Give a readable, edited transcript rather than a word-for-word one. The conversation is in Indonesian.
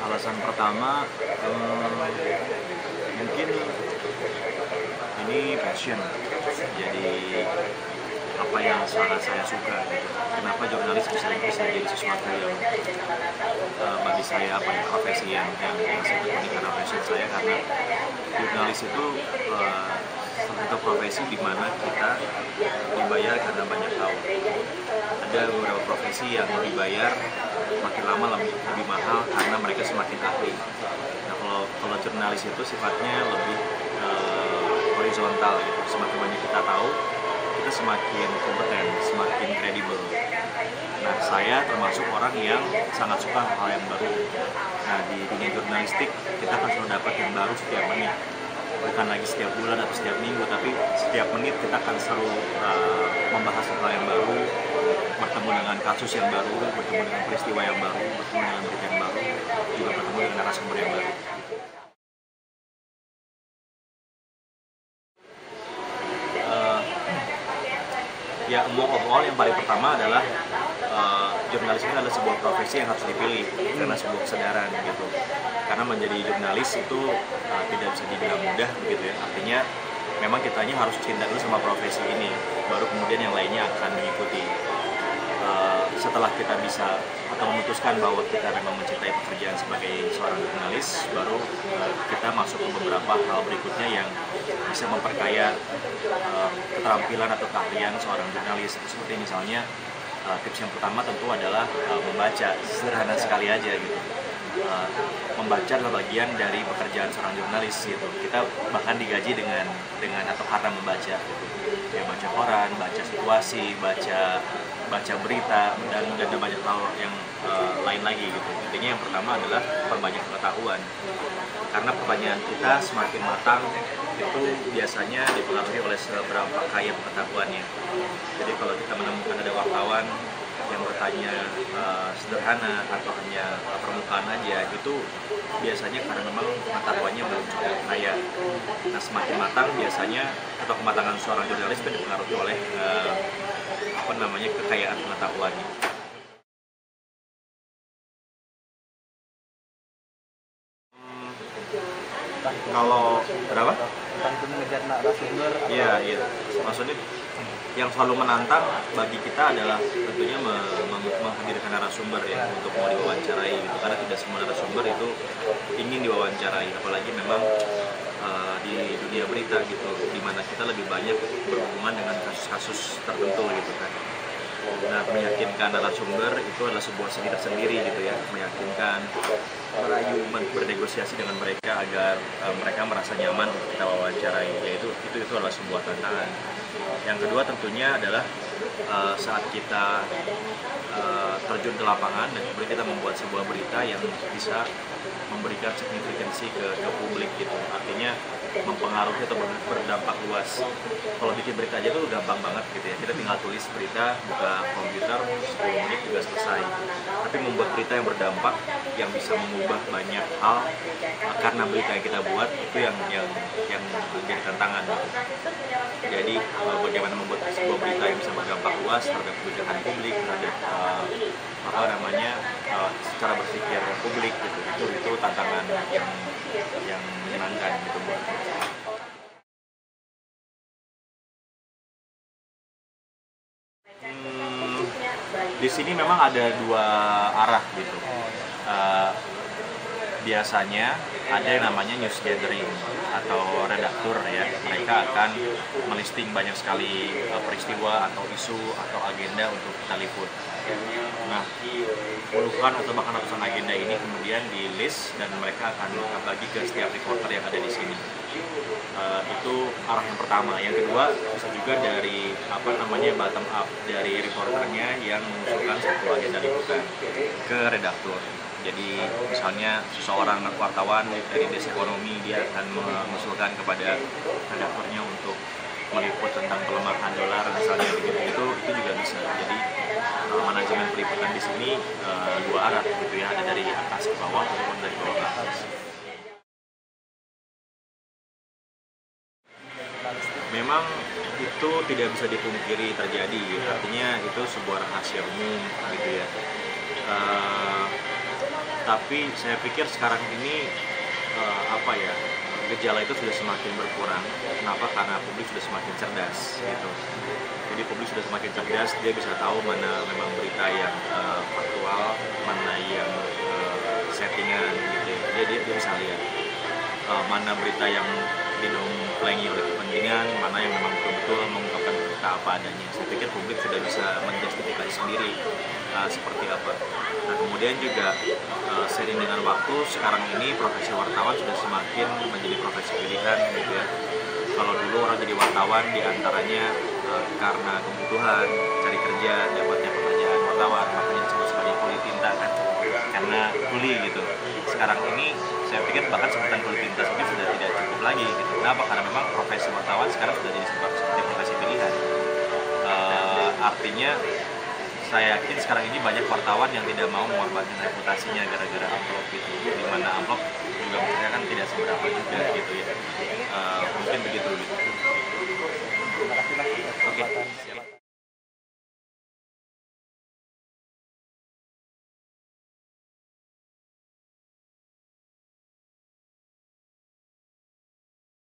Alasan pertama mungkin ini passion. Jadi apa yang sangat saya suka gitu. Kenapa jurnalis bisa jadi sesuatu yang bagi saya profesi yang saya tekuni karena passion saya, karena jurnalis itu satu profesi di mana kita dibayar karena banyak tahu. Ada beberapa profesi yang dibayar makin lama lebih mahal karena mereka semakin ahli. Nah, kalau jurnalis itu sifatnya lebih horizontal gitu. Semakin banyak kita tahu, kita semakin kompeten, semakin kredibel. Nah, saya termasuk orang yang sangat suka hal yang baru. Nah, di dunia jurnalistik kita akan selalu dapat yang baru setiap menit. Bukan lagi setiap bulan atau setiap minggu, tapi setiap menit kita akan selalu membahas hal yang baru, bertemu dengan kasus yang baru, bertemu dengan peristiwa yang baru, bertemu dengan berita yang baru, juga bertemu dengan narasumber yang baru. Ya, overall yang paling pertama adalah jurnalis ini adalah sebuah profesi yang harus dipilih karena sebuah kesadaran gitu. Karena menjadi jurnalis itu tidak bisa dibilang mudah begitu ya. Artinya memang kitanya harus cinta dulu sama profesi ini, baru kemudian yang lainnya akan mengikuti. Setelah kita bisa atau memutuskan bahwa kita memang mencintai pekerjaan sebagai seorang jurnalis, baru kita masuk ke beberapa hal berikutnya yang bisa memperkaya keterampilan atau keahlian seorang jurnalis. Seperti misalnya tips yang pertama tentu adalah membaca. Sederhana sekali aja gitu. Membaca adalah bagian dari pekerjaan seorang jurnalis gitu. Kita bahkan digaji dengan atau karena membaca gitu. Ya, baca koran, baca situasi, baca berita, dan banyak hal yang lain lagi gitu. Intinya yang pertama adalah perbanyak pengetahuan. Karena pertanyaan kita semakin matang itu biasanya dipengaruhi oleh seberapa kaya pengetahuannya. Jadi kalau kita menemukan ada wartawan yang bertanya sederhana atau hanya permukaan aja, itu biasanya karena memang pengetahuannya belum cukup kaya. Nah, semakin matang biasanya atau kematangan seorang jurnalis itu dipengaruhi oleh kekayaan pengetahuannya. Kalau berapa? Tentang itu mengejar narasumber. Iya. Maksudnya yang selalu menantang bagi kita adalah tentunya menghadirkan narasumber ya untuk mau diwawancarai gitu. Karena tidak semua narasumber itu ingin diwawancarai, apalagi memang di dunia berita gitu, di mana kita lebih banyak berhubungan dengan kasus-kasus tertentu gitu kan. Nah, meyakinkan narasumber itu adalah sebuah seni tersendiri gitu ya, meyakinkan, merayu, bernegosiasi dengan mereka agar mereka merasa nyaman untuk kita wawancarai. Yaitu itu adalah sebuah tantangan. Yang kedua tentunya adalah saat kita terjun ke lapangan dan kemudian kita membuat sebuah berita yang bisa memberikan signifikansi ke publik gitu. Artinya mempengaruhi atau berdampak luas. Kalau bikin berita aja tuh gampang banget gitu ya. Kita tinggal tulis berita, buka komputer, 10 menit juga selesai. Tapi membuat berita yang berdampak, yang bisa mengubah banyak hal karena berita yang kita buat, itu yang menjadi tantangan gitu. Jadi bagaimana membuat sebuah berita yang bisa berdampak luas terhadap kebijakan publik, terhadap secara berpikir publik gitu. Itu tantangan yang menyenangkan gitu buat. Di sini memang ada dua arah gitu. Biasanya ada yang namanya news gathering atau redaktur ya. Mereka akan melisting banyak sekali peristiwa atau isu atau agenda untuk kita liput. Nah, puluhan atau bahkan ratusan agenda ini kemudian di list dan mereka akan bagi ke setiap reporter yang ada di sini. Itu arah yang pertama. Yang kedua bisa juga dari bottom up, dari reporternya yang mengusulkan satu agenda liputan ke redaktur. Jadi misalnya seseorang wartawan dari desk ekonomi, dia akan mengusulkan kepada redakturnya untuk meliput tentang pelemahan dolar misalnya itu juga bisa. Jadi manajemen peliputan di sini dua arah gitu ya, ada dari atas ke bawah ataupun dari bawah ke atas. Memang itu tidak bisa dipungkiri terjadi, artinya itu sebuah rahasia umum gitu ya. Tapi saya pikir sekarang ini gejala itu sudah semakin berkurang. Kenapa? Karena publik sudah semakin cerdas gitu. Jadi publik sudah semakin cerdas, dia bisa tahu mana memang berita yang faktual, mana yang settingan gitu. Dia bisa lihat mana berita yang didomplengi oleh kepentingan, mana yang memang betul-betul mengungkapkan berita apa adanya. Saya pikir publik sudah bisa menjustifikasi sendiri seperti apa. Nah kemudian juga seiring dengan waktu, sekarang ini profesi wartawan sudah semakin menjadi profesi pilihan gitu ya. Kalau dulu orang jadi wartawan diantaranya karena kebutuhan, cari kerja, dapatnya pekerjaan wartawan, makanya disebut sebagai kuli tinta kan, karena kuli gitu. Sekarang ini saya pikir bahkan sebutan kuli tinta itu sudah tidak cukup lagi gitu. Kenapa? Karena memang profesi wartawan sekarang sudah jadi seperti profesi pilihan. Artinya saya yakin sekarang ini banyak wartawan yang tidak mau mengorbankan reputasinya gara-gara amplop gitu, dimana amplop juga maksudnya kan tidak seberapa juga gitu ya. Mungkin begitu gitu.